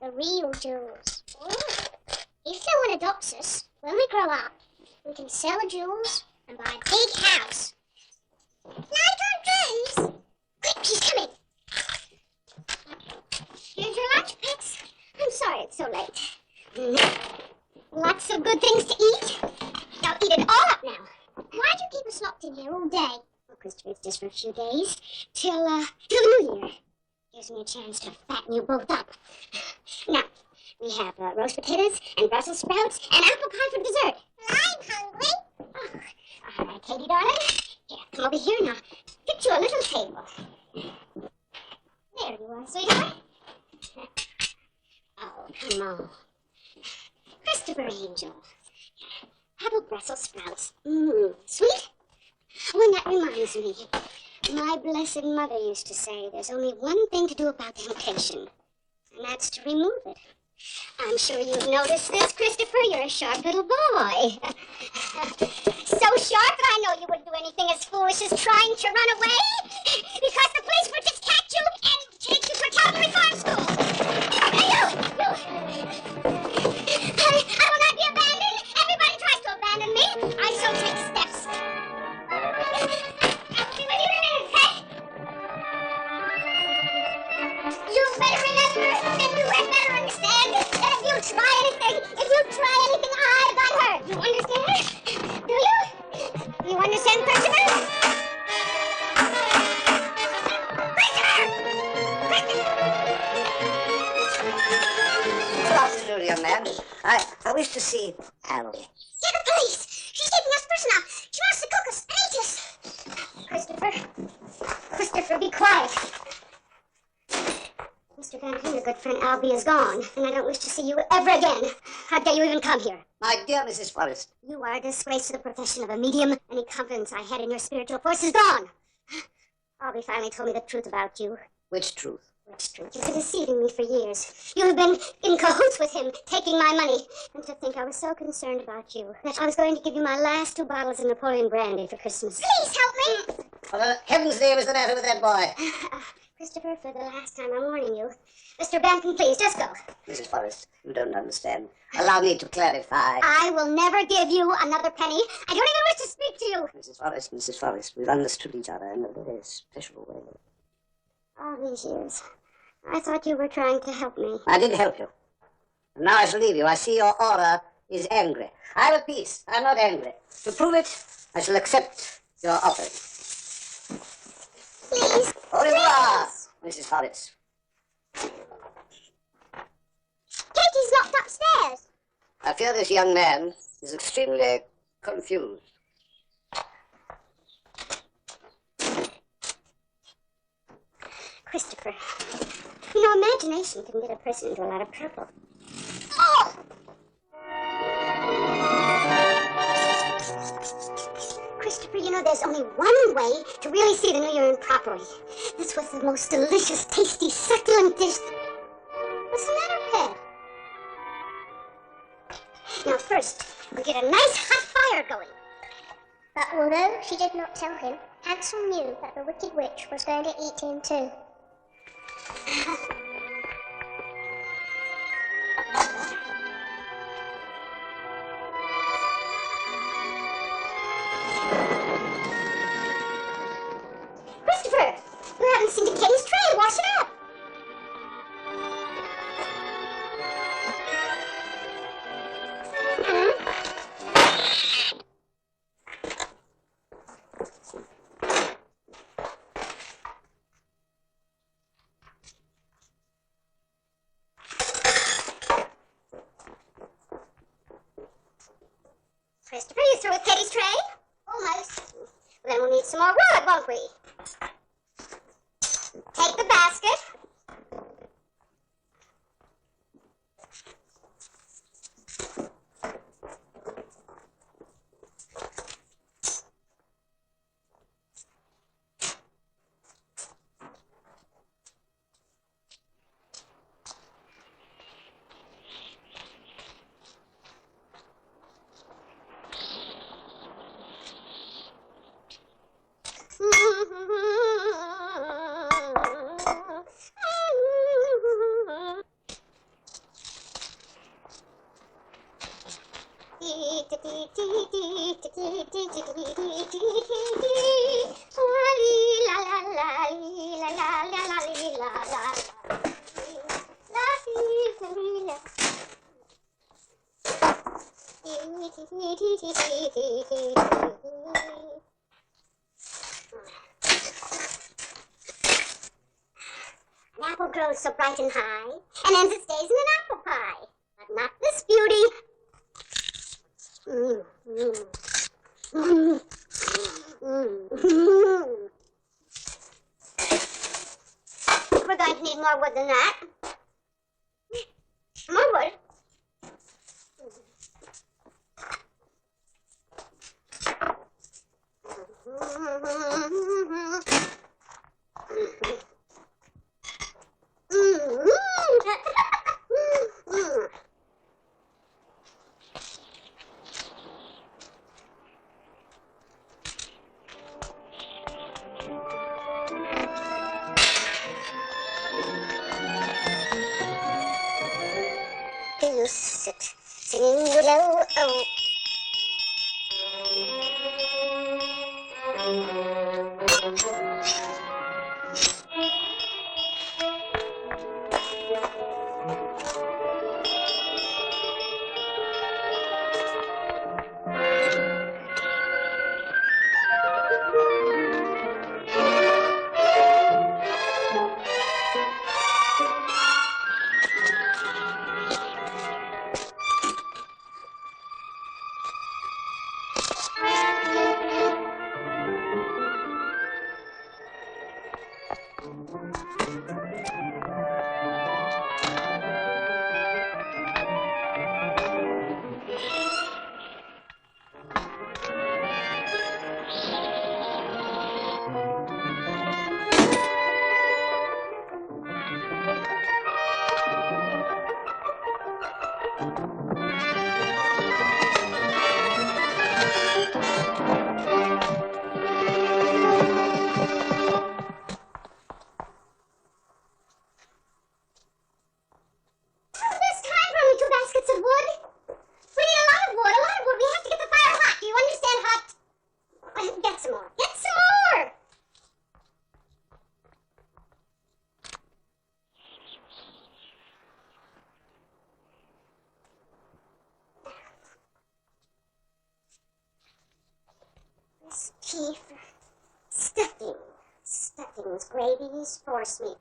Speaker 4: The real jewels. If someone adopts us, when we grow up, we can sell the jewels and buy a big house. Light on Drews! Quick, he's coming!
Speaker 1: Here's your lunch, Pix. I'm sorry it's so late. Lots of good things to eat. I'll eat it all up now.
Speaker 4: Why'd you keep us locked in here all day?
Speaker 1: Well, Christopher, it's just for a few days. Till the New Year. Gives me a chance to fatten you both up. Now, we have roast potatoes and Brussels sprouts and apple pie for dessert.
Speaker 4: I'm hungry.
Speaker 1: Oh, all right, Katie, darling. Here, come over here now. Get you a little table. There you are, sweetheart. Oh, come on. Christopher Angel. Apple Brussels sprouts. Sweet? Well, that reminds me. My blessed mother used to say there's only one thing to do about temptation, and that's to remove it. I'm sure you've noticed this, Christopher. You're a sharp little boy. So sharp that I know you wouldn't do anything as foolish as trying to run away, because the police would just catch you and take you to Calvary Farm School. Hey, you! I will not be abandoned. Everybody tries to abandon me. I shall take steps. I'll be with you in a minute, okay? You better remember, and you had better understand, that if you try anything, I got hurt. You understand? Do you? You understand, Christopher?
Speaker 2: Good afternoon, young man. I wish to see Allie.
Speaker 4: Get the police! She's keeping us prisoner! She wants to cook us and eat us!
Speaker 1: Christopher, be quiet. Mr. Van Huyn, your good friend Albie is gone, and I don't wish to see you ever again. How dare you even come here?
Speaker 2: My dear Mrs. Forrest.
Speaker 1: You are a disgrace to the profession of a medium. Any confidence I had in your spiritual force is gone. Albie finally told me the truth about you.
Speaker 2: Which truth?
Speaker 1: Which truth? You've been deceiving me for years. You have been in cahoots with him, taking my money. And to think I was so concerned about you that I was going to give you my last 2 bottles of Napoleon brandy for Christmas.
Speaker 4: Please help me!
Speaker 2: What in heaven's name is the matter with that boy?
Speaker 5: Christopher, for the last time, I'm warning you. Mr. Benton, please, just go.
Speaker 2: Mrs. Forrest, you don't understand. Allow me to clarify.
Speaker 5: I will never give you another penny. I don't even wish to speak to you.
Speaker 2: Mrs. Forrest, we've understood each other in a very special way.
Speaker 5: All these years, I thought you were trying to help me.
Speaker 2: I did help you. And now I shall leave you. I see your aura is angry. I'm at peace. I'm not angry. To prove it, I shall accept your offer.
Speaker 5: Please.
Speaker 2: Au revoir, Mrs. Forrest.
Speaker 4: Katie's locked upstairs.
Speaker 2: I fear this young man is extremely confused.
Speaker 5: Christopher, you know, imagination can get a person into a lot of trouble. Oh! Christopher, you know, there's only one way to really see the new year in properly. This was the most delicious, tasty, succulent dish. What's the matter, Pet? Now, first, we get a nice hot fire going.
Speaker 4: But although she did not tell him, Hansel knew that the Wicked Witch was going to eat him too.
Speaker 5: Christopher, you haven't seen the Katie's tray. Wash it up. Christopher, you through with Katie's tray? Almost. Then we'll need some more rug, won't we? Take the basket. An apple grows so bright and high, and ends its days in an apple pie. But not this beauty. We're going to need more wood than that. More wood. You sit singing below. Oh. Chief, stuffings, gravies, forcemeat.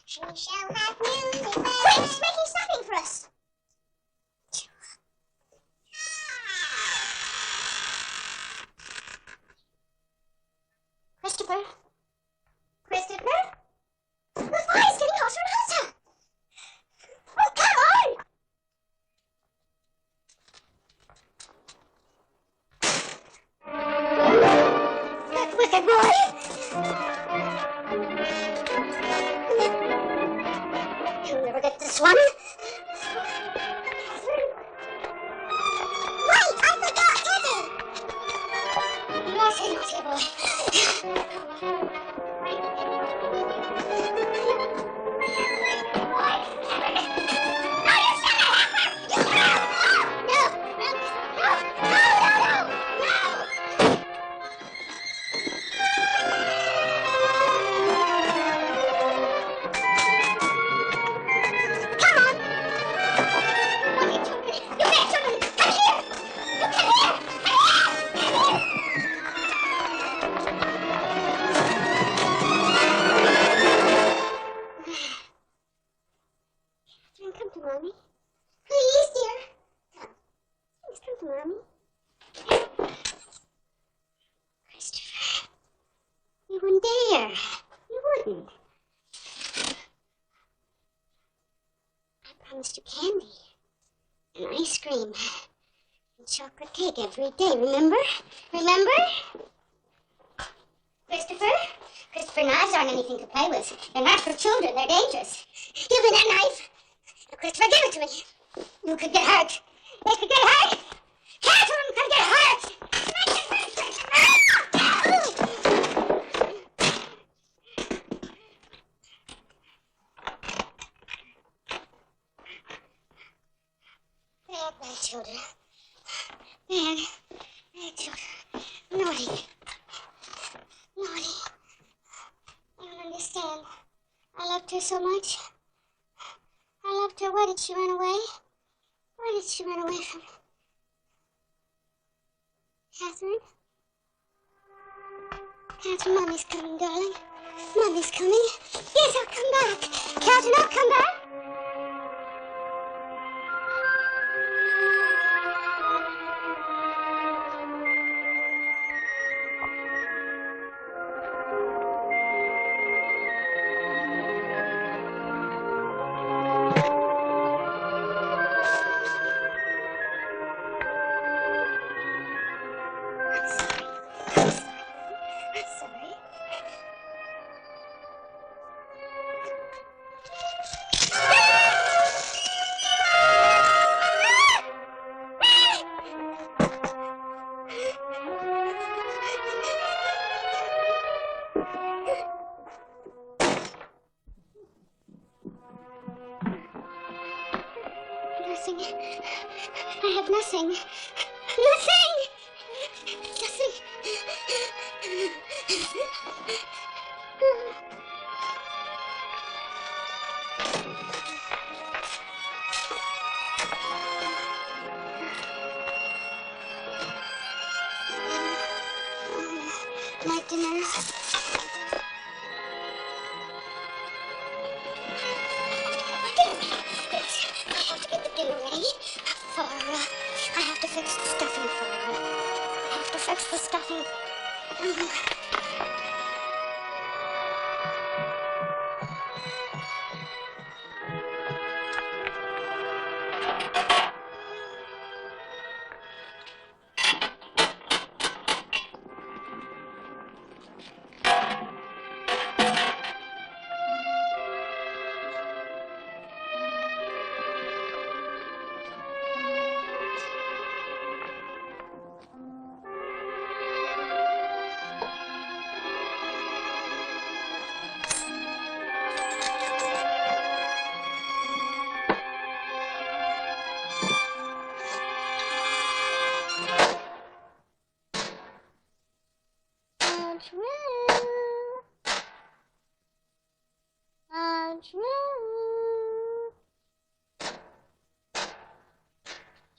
Speaker 4: She shall have music.
Speaker 5: Quick, he's making stuffing for us. Christopher? The fire's getting hotter and hotter. Oh, come on! That wicked boy! You'll never get this one. Wait, I forgot Teddy! Naughty boy. Come to Mommy. Please, dear. Please come to Mommy. Christopher, you wouldn't dare. You wouldn't. I promised you candy and ice cream and chocolate cake every day, remember? Christopher, knives aren't anything to play with. They're not for children. They're dangerous. Give me that knife. Christopher, give it to me. You could get hurt. They could get hurt. Catherine could get hurt. Bad children. Bad children. Naughty. I don't understand. I loved her so much. I loved her. Why did she run away? Why did she run away from me? Catherine? Mommy's coming, darling. Mommy's coming. Yes, I'll come back. Catherine, I'll come back. Nothing. I have nothing. Nothing! My dinner. I have to fix the stuffing for her. I have to fix the stuffing.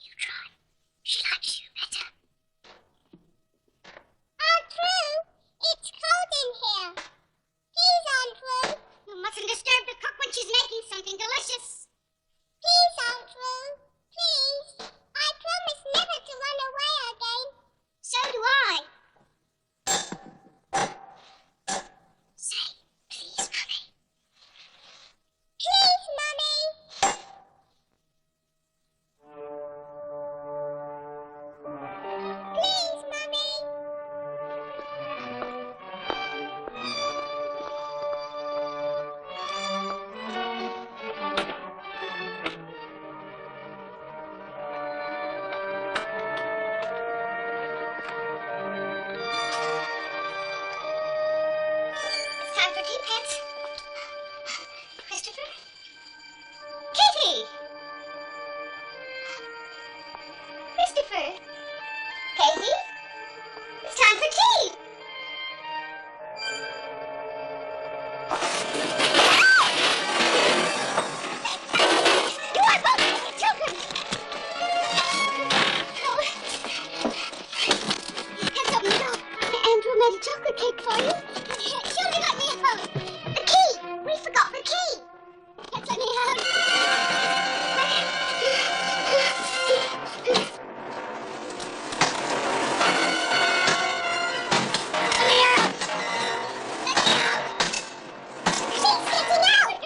Speaker 1: You try. She likes you better.
Speaker 4: Aunt Prue, it's cold in here. Please, Aunt Prue.
Speaker 5: You mustn't disturb the cook when she's making something delicious.
Speaker 4: Please, Aunt Prue. Please. I promise never to run away again.
Speaker 5: So do I.
Speaker 1: Say, please, Mummy.
Speaker 4: Please, Mummy. Please, Mummy.
Speaker 5: It's time for tea, pets. Christopher? Kitty! Christopher? Katie? It's time for tea! You are both children! Hands up, no. Andrew made a chocolate cake for you. Children, let me out. The key! We forgot the key! Yes, let me out. Let me out! Let me out! She's getting out!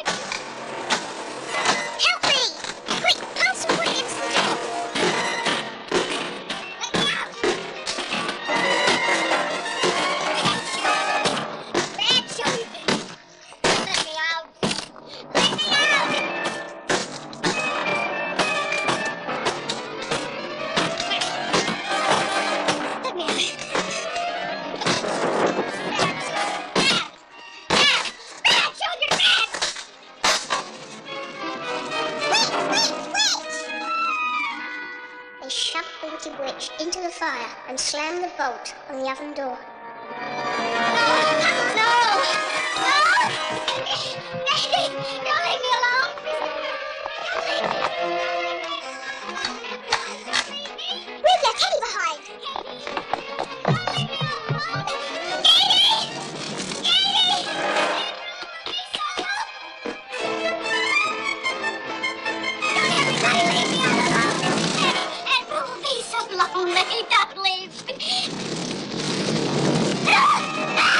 Speaker 5: Help me! Quick, pass some Williams to the door. Let me out! Bad children! Let me out! Let me out! Let me out! Bad children! Bad!
Speaker 4: They shoved the wicked witch into the fire and slammed the bolt on the oven door.
Speaker 5: No! No! Daddy! Don't leave me alone!
Speaker 4: Leave your teddy behind.
Speaker 5: Don't leave me alone! Katie! Katie! Don't everybody leave me alone! And will be so lonely. Don't leave me. No! No!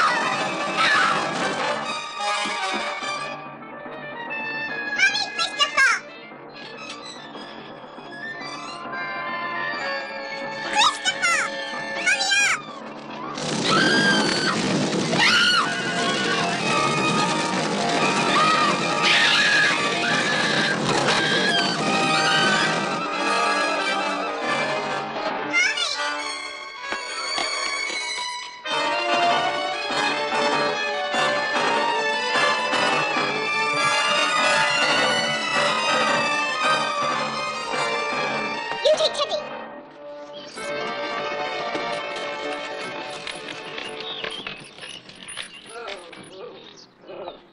Speaker 4: Mommy, Christopher! Christopher! Hurry up! You take Teddy.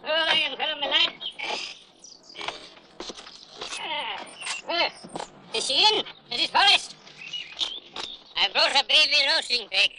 Speaker 3: Oh, there you go, my lad. Is she in, Mrs. Forrest? I brought a baby roasting pig.